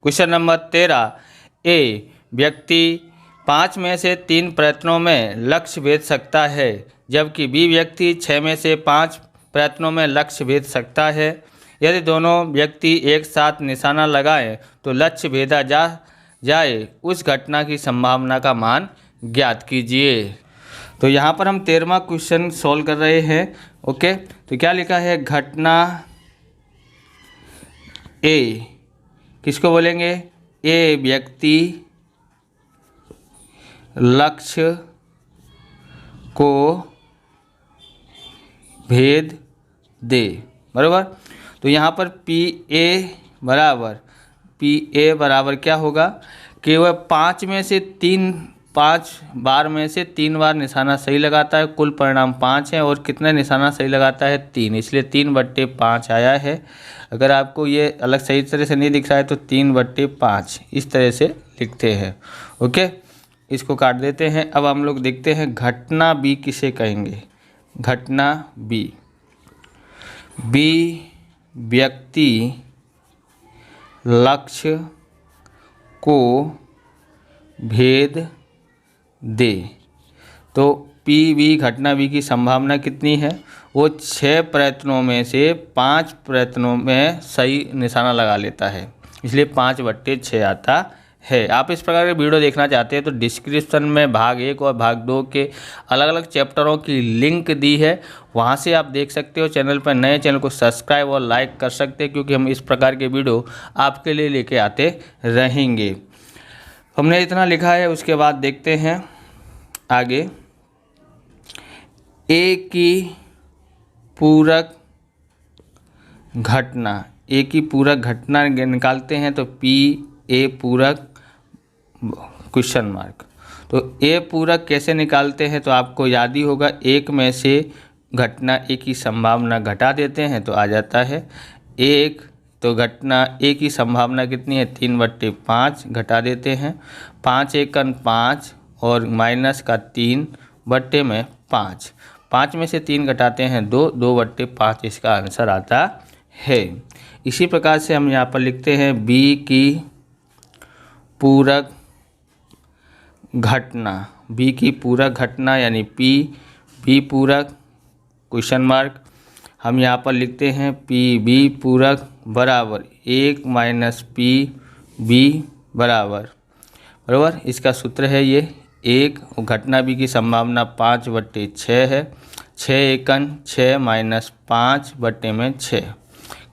Question number 13 ए व्यक्ति 5 में से 3 प्रयत्नों में लक्ष्य भेद सकता है, जबकि बी व्यक्ति 6 में से 5 प्रयत्नों में लक्ष्य भेद सकता है। यदि दोनों व्यक्ति एक साथ निशाना लगाएं तो लक्ष्य भेदा जाए उस घटना की संभावना का मान ज्ञात कीजिए। तो यहाँ पर हम 13वां क्वेश्चन सॉल्व कर रहे हैं। ओके, तो क्या लिखा है, घटना ए किसको बोलेंगे, ए व्यक्ति लक्ष्य को भेद दे, बराबर। तो यहाँ पर पी ए बराबर क्या होगा कि वह 5 बार में से 3 बार निशाना सही लगाता है। कुल परिणाम 5 है और कितने निशाना सही लगाता है, 3, इसलिए 3/5 आया है। अगर आपको ये अलग सही तरह से नहीं दिख रहा है तो 3/5 इस तरह से लिखते हैं। ओके, इसको काट देते हैं। अब हम लोग देखते हैं घटना बी किसे कहेंगे। घटना बी व्यक्ति लक्ष्य को भेद दे। तो पी बी घटना बी की संभावना कितनी है, वो 6 प्रयत्नों में से 5 प्रयत्नों में सही निशाना लगा लेता है, इसलिए 5/6 आता है। आप इस प्रकार के वीडियो देखना चाहते हैं तो डिस्क्रिप्शन में भाग 1 और भाग 2 के अलग अलग चैप्टरों की लिंक दी है, वहां से आप देख सकते हो। चैनल पर नए चैनल को सब्सक्राइब और लाइक कर सकते हैं, क्योंकि हम इस प्रकार के वीडियो आपके लिए लेके आते रहेंगे। हमने इतना लिखा है, उसके बाद देखते हैं आगे। ए की पूरक घटना, ए की पूरक घटना निकालते हैं तो पी ए पूरक क्वेश्चन मार्क। तो ए पूरक कैसे निकालते हैं तो आपको याद ही होगा, 1 में से घटना ए की संभावना घटा देते हैं तो आ जाता है 1। तो घटना ए की संभावना कितनी है, 3/5 घटा देते हैं, 5 एकन 5 और माइनस का 3/5। 5 में से 3 घटाते हैं 2/5 इसका आंसर आता है। इसी प्रकार से हम यहाँ पर लिखते हैं बी की पूरक घटना, बी की पूरक घटना यानी पी बी पूरक क्वेश्चन मार्क। हम यहाँ पर लिखते हैं पी बी पूरक बराबर 1 माइनस पी बी बराबर, इसका सूत्र है ये 1। घटना बी की संभावना 5/6 है, 6 एकन 6 माइनस 5/6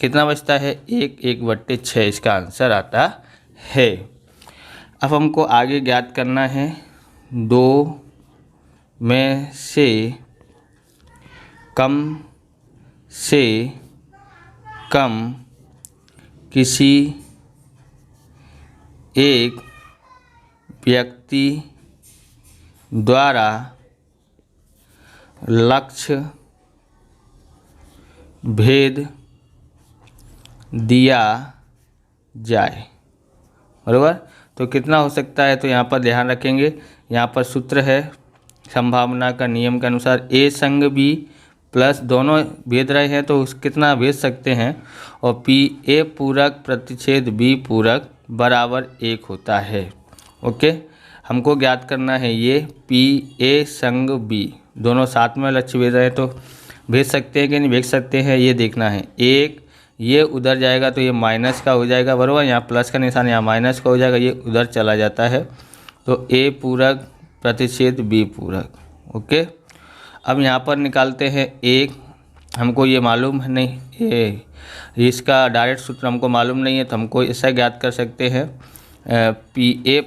कितना बचता है, 1/6 इसका आंसर आता है। अब हमको आगे ज्ञात करना है 2 में से कम किसी एक व्यक्ति द्वारा लक्ष्य भेद दिया जाए, बराबर। तो कितना हो सकता है, तो यहाँ पर ध्यान रखेंगे, यहाँ पर सूत्र है संभावना का नियम के अनुसार ए संग बी प्लस दोनों भेद रहे हैं तो कितना भेज सकते हैं, और पी ए पूरक प्रतिच्छेद बी पूरक बराबर 1 होता है। ओके, हमको ज्ञात करना है ये पी ए संग बी दोनों साथ में लक्ष्य भेज रहे हैं तो भेज सकते हैं कि नहीं भेज सकते हैं, ये देखना है। 1 ये उधर जाएगा तो ये माइनस का हो जाएगा, बराबर। यहाँ प्लस का निशान यहाँ माइनस का हो जाएगा, ये उधर चला जाता है तो ए पूरक प्रतिच्छेद बी पूरक। ओके, अब यहाँ पर निकालते हैं 1, हमको ये मालूम है नहीं, इसका डायरेक्ट सूत्र हमको मालूम नहीं है, तो हमको ऐसा ज्ञात कर सकते हैं पी ए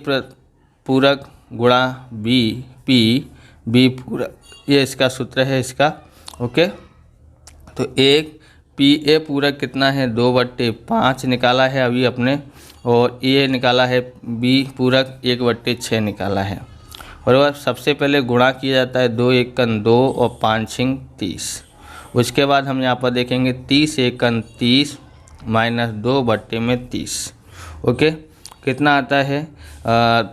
पूरक गुणा बी पी बी पूरक, ये इसका सूत्र है इसका। ओके, तो 1 पी ए पूरक कितना है, 2/5 निकाला है अभी अपने, और ए निकाला है बी पूरक 1/6 निकाला है, बराबर। सबसे पहले गुणा किया जाता है, 2 एकन 2 और 5 छिंग 30। उसके बाद हम यहाँ पर देखेंगे 30 एकन 30 माइनस 2/30। ओके, कितना आता है,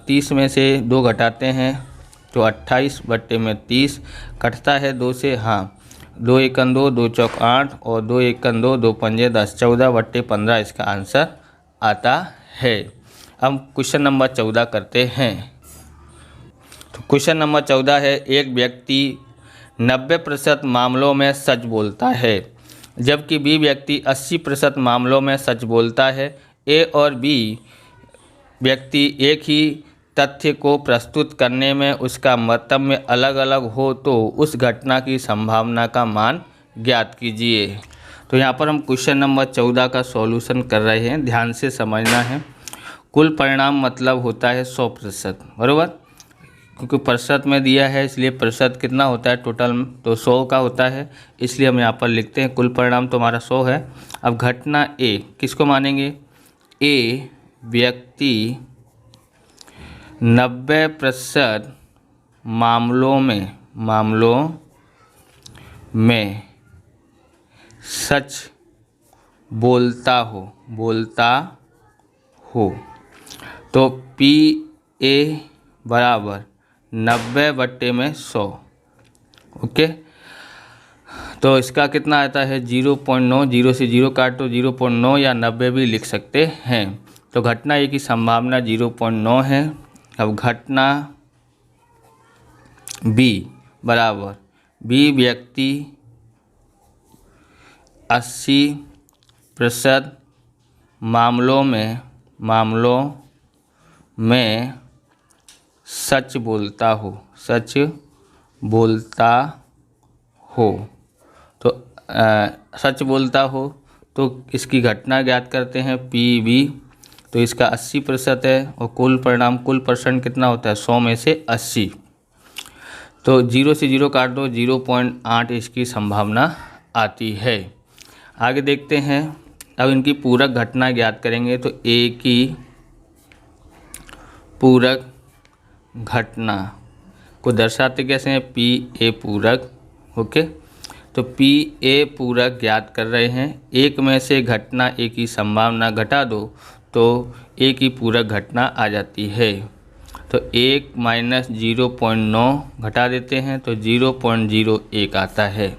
30 में से 2 घटाते हैं तो 28/30 कटता है 2 से, हाँ 2 एकन 2 2 चौक 8 और 2 एकन 2 2 पंजे 10 14/15 इसका आंसर आता है। हम क्वेश्चन नंबर 14 करते हैं। तो क्वेश्चन नंबर 14 है, एक व्यक्ति 90% मामलों में सच बोलता है जबकि बी व्यक्ति 80% मामलों में सच बोलता है। ए और बी व्यक्ति एक ही तथ्य को प्रस्तुत करने में उसका मतलब में अलग अलग हो तो उस घटना की संभावना का मान ज्ञात कीजिए। तो यहाँ पर हम क्वेश्चन नंबर 14 का सॉल्यूशन कर रहे हैं, ध्यान से समझना है। कुल परिणाम मतलब होता है 100%, बराबर, क्योंकि प्रतिशत में दिया है इसलिए प्रतिशत कितना होता है टोटल, तो 100 का होता है, इसलिए हम यहाँ पर लिखते हैं कुल परिणाम तो हमारा 100 है। अब घटना ए किसको मानेंगे, ए व्यक्ति 90% मामलों में सच बोलता हो तो पी ए बराबर 90/100। ओके, तो इसका कितना आता है 0.9, 0 से 0 काट तो 0.9 या 90 भी लिख सकते हैं। तो घटना ए की संभावना 0.9 है। अब घटना बी बराबर बी व्यक्ति 80% मामलों में सच बोलता हो तो सच बोलता हो तो इसकी घटना ज्ञात करते हैं पी बी। तो इसका 80% है और कुल परिणाम कुल परसेंट कितना होता है 100 में से 80। तो 0 से 0 काट दो 0.8 इसकी संभावना आती है। आगे देखते हैं, अब इनकी पूरक घटना ज्ञात करेंगे। तो ए की पूरक घटना को दर्शाते कैसे हैं, पी ए पूरक। ओके, तो पी ए पूरक ज्ञात कर रहे हैं। एक में से घटना ए की संभावना घटा दो तो ए की पूरक घटना आ जाती है। तो 1 - 0.9 घटा देते हैं तो 0.01 आता है।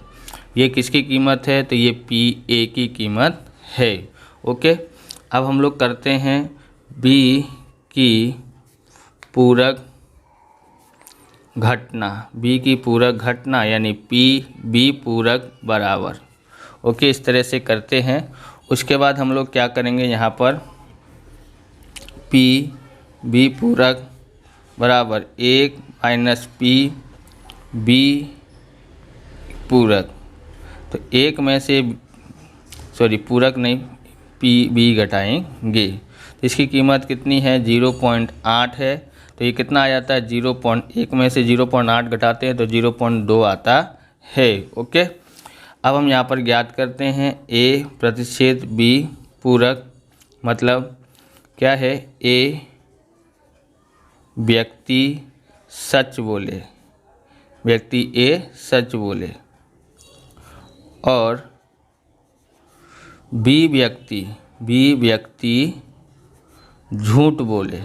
ये किसकी कीमत है, तो ये पी ए की कीमत है। ओके, अब हम लोग करते हैं बी की पूरक घटना। बी की पूरक घटना यानी पी बी पूरक बराबर। ओके, इस तरह से करते हैं। उसके बाद हम लोग क्या करेंगे, यहाँ पर पी बी पूरक बराबर 1 - पी बी पूरक। तो एक में से पूरक नहीं, पी बी घटाएंगे तो इसकी कीमत कितनी है 0.8 है। तो ये कितना आ जाता है 0.1 में से 0.8 घटाते हैं तो 0.2 आता है। ओके, अब हम यहाँ पर ज्ञात करते हैं ए प्रतिच्छेद बी पूरक, मतलब क्या है, ए व्यक्ति सच बोले, व्यक्ति ए सच बोले और बी व्यक्ति झूठ बोले,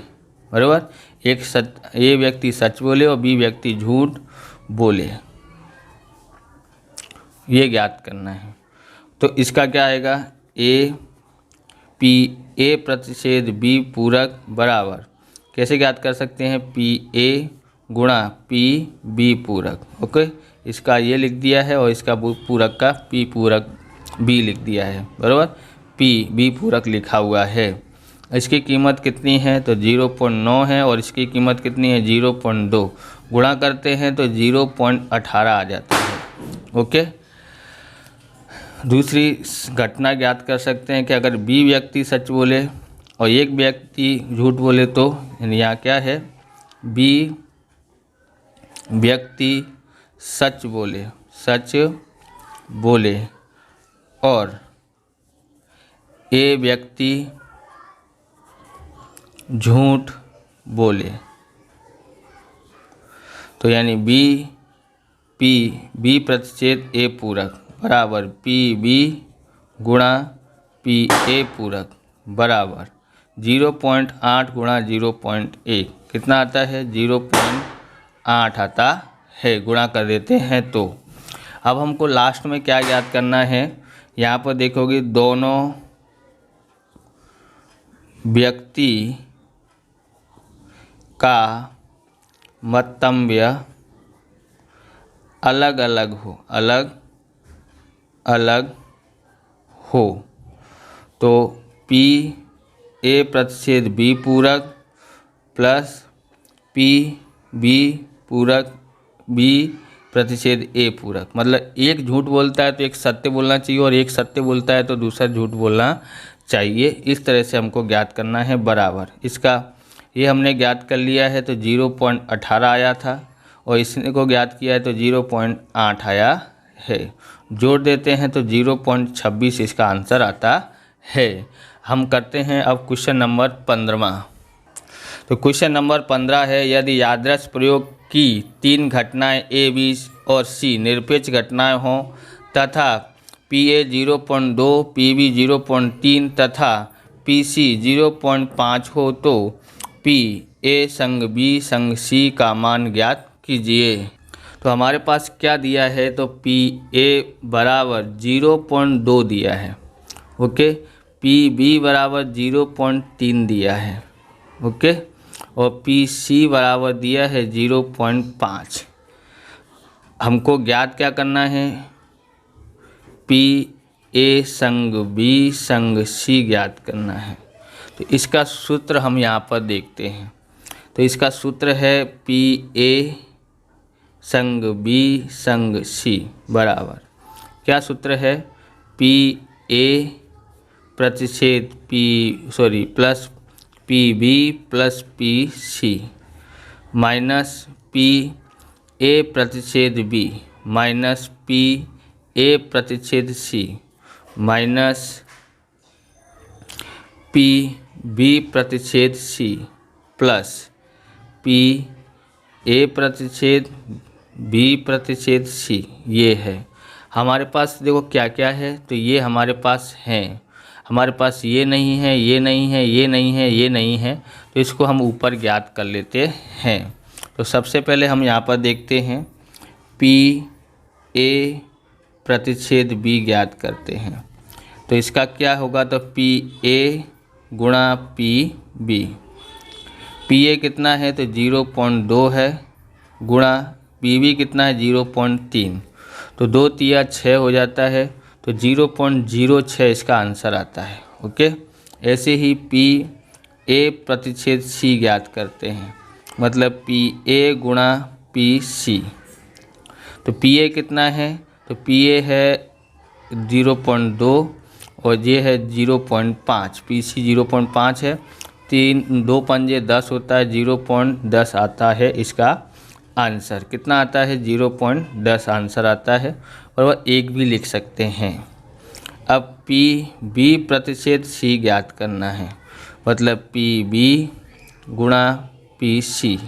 बराबर। ए व्यक्ति सच बोले और बी व्यक्ति झूठ बोले, ये ज्ञात करना है। तो इसका क्या आएगा, ए प्रतिच्छेद बी पूरक बराबर, कैसे ज्ञात कर सकते हैं, पी ए गुणा पी बी पूरक। ओके, इसका ये लिख दिया है और इसका पूरक का पी पूरक बी लिख दिया है, बराबर। पी बी पूरक लिखा हुआ है। इसकी कीमत कितनी है, तो 0.9 है और इसकी कीमत कितनी है 0.2। गुणा करते हैं तो 0.18 आ जाता है। ओके, दूसरी घटना ज्ञात कर सकते हैं कि अगर बी व्यक्ति सच बोले और एक व्यक्ति झूठ बोले तो यहाँ क्या है, बी व्यक्ति सच बोले और ए व्यक्ति झूठ बोले, तो यानी बी प्रतिच्छेद ए पूरक बराबर पी बी गुणा पी ए पूरक बराबर 0.8 गुणा 0.1 कितना आता है 0.8 आता है। गुणा कर देते हैं तो अब हमको लास्ट में क्या ज्ञात करना है, यहाँ पर देखोगे दोनों व्यक्ति का मतंब्य अलग अलग हो तो पी ए प्रतिच्छेद बी पूरक प्लस पी बी पूरक बी प्रतिच्छेद ए पूरक। मतलब एक झूठ बोलता है तो एक सत्य बोलना चाहिए और एक सत्य बोलता है तो दूसरा झूठ बोलना चाहिए। इस तरह से हमको ज्ञात करना है बराबर। इसका ये हमने ज्ञात कर लिया है तो 0.18 आया था और इसने को ज्ञात किया है तो 0.8 आया है। जोड़ देते हैं तो 0.26 इसका आंसर आता है। हम करते हैं अब क्वेश्चन नंबर 15। तो क्वेश्चन नंबर 15 है, यदि यादृश प्रयोग की 3 घटनाएं ए, बी और सी निरपेक्ष घटनाएं हों तथा पी ए 0.2, पी बी 0.3 तथा पी सी 0.5 हो तो पी ए संग बी संग सी का मान ज्ञात कीजिए। तो हमारे पास क्या दिया है, तो पी ए बराबर 0.2 दिया है, ओके। पी बी बराबर 0.3 दिया है, ओके। और पी सी बराबर दिया है 0.5। हमको ज्ञात क्या करना है, पी ए संग बी संग सी ज्ञात करना है। तो इसका सूत्र हम यहाँ पर देखते हैं। तो इसका सूत्र है पी ए संग बी संग सी बराबर, क्या सूत्र है, पी ए प्रतिच्छेद plus P B plus P C minus P A प्रतिच्छेद बी माइनस पी ए प्रतिच्छेद सी माइनस पी बी प्रतिच्छेद सी प्लस पी ए प्रतिच्छेद बी प्रतिच्छेद सी। ये है हमारे पास। देखो क्या क्या है, तो ये हमारे पास हैं, हमारे पास ये नहीं है, ये नहीं है, ये नहीं है, ये नहीं है, तो इसको हम ऊपर ज्ञात कर लेते हैं। तो सबसे पहले हम यहाँ पर देखते हैं, पी ए प्रतिच्छेद बी ज्ञात करते हैं। तो इसका क्या होगा, तो पी ए गुणा पी बी। पी ए कितना है, तो 0.2 है, गुणा पी बी कितना है 0.3, तो 2 तिया 6 हो जाता है, तो 0.06 इसका आंसर आता है, ओके। ऐसे ही पी ए प्रतिच्छेद सी ज्ञात करते हैं, मतलब पी ए गुणा पी सी। तो पी ए कितना है, तो पी ए है 0.2 और ये है 0.5, पी सी 0.5 है, 2 पंजे 10 होता है, 0.10 आता है इसका आंसर। कितना आता है, 0.10 आंसर आता है, और वह 1 भी लिख सकते हैं। अब पी बी प्रतिच्छेद सी ज्ञात करना है, मतलब पी बी गुणा पी सी।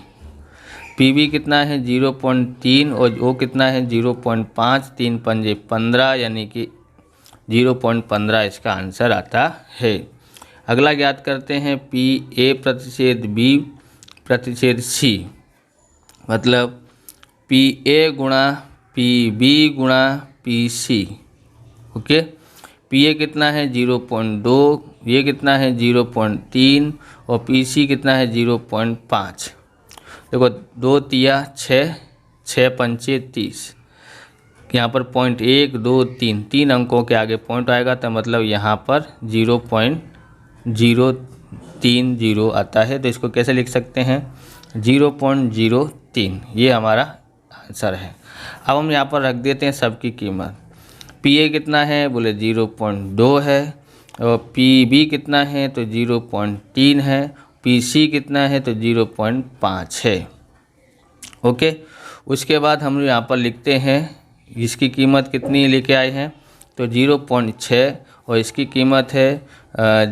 पी बी कितना है 0.3 और वो कितना है 0.5, 3 पंजे 15, यानी कि 0.15 इसका आंसर आता है। अगला ज्ञात करते हैं पी ए प्रतिच्छेद बी प्रतिच्छेद सी, मतलब पी ए गुणा पी बी गुणा P C, okay. P A कितना है 0.2, ये कितना है 0.3 और पी सी कितना है 0.5। देखो 2 तिया 6, 6 पंचे 30, यहाँ पर 1, 2, 3 अंकों के आगे पॉइंट आएगा, तो मतलब यहाँ पर 0.030 आता है। तो इसको कैसे लिख सकते हैं, 0.03, ये हमारा आंसर है। अब हम यहाँ पर रख देते हैं सबकी कीमत। पी ए कितना है, बोले 0.2 है, और पी बी कितना है, तो 0.3 है, पी सी कितना है, तो 0.5 है, ओके। उसके बाद हम यहाँ पर लिखते हैं इसकी कीमत कितनी लेके आए हैं, तो 0.6, और इसकी कीमत है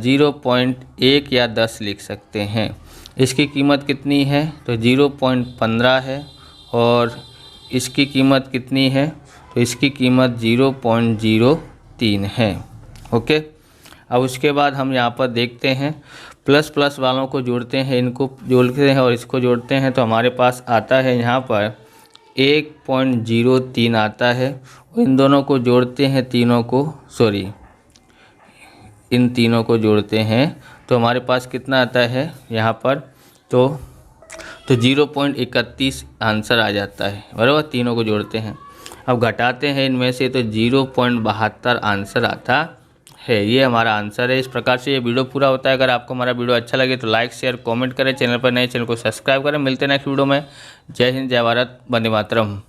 0.1 या 10 लिख सकते हैं। इसकी कीमत कितनी है, तो 0.15 है, और इसकी कीमत कितनी है, तो इसकी कीमत 0.03 है, ओके। अब उसके बाद हम यहाँ पर देखते हैं प्लस प्लस वालों को जोड़ते हैं, इनको जोड़ते हैं और इसको जोड़ते हैं, तो हमारे पास आता है यहाँ पर 1.03 आता है। इन दोनों को जोड़ते हैं, इन तीनों को जोड़ते हैं, तो हमारे पास कितना आता है यहाँ पर, तो 0.31 आंसर आ जाता है, बराबर। तीनों को जोड़ते हैं, अब घटाते हैं इनमें से, तो 0.72 आंसर आता है। ये हमारा आंसर है। इस प्रकार से ये वीडियो पूरा होता है। अगर आपको हमारा वीडियो अच्छा लगे तो लाइक शेयर कमेंट करें, चैनल पर नए चैनल को सब्सक्राइब करें। मिलते हैं नेक्स्ट वीडियो में। जय हिंद, जय भारत, वंदे मातरम।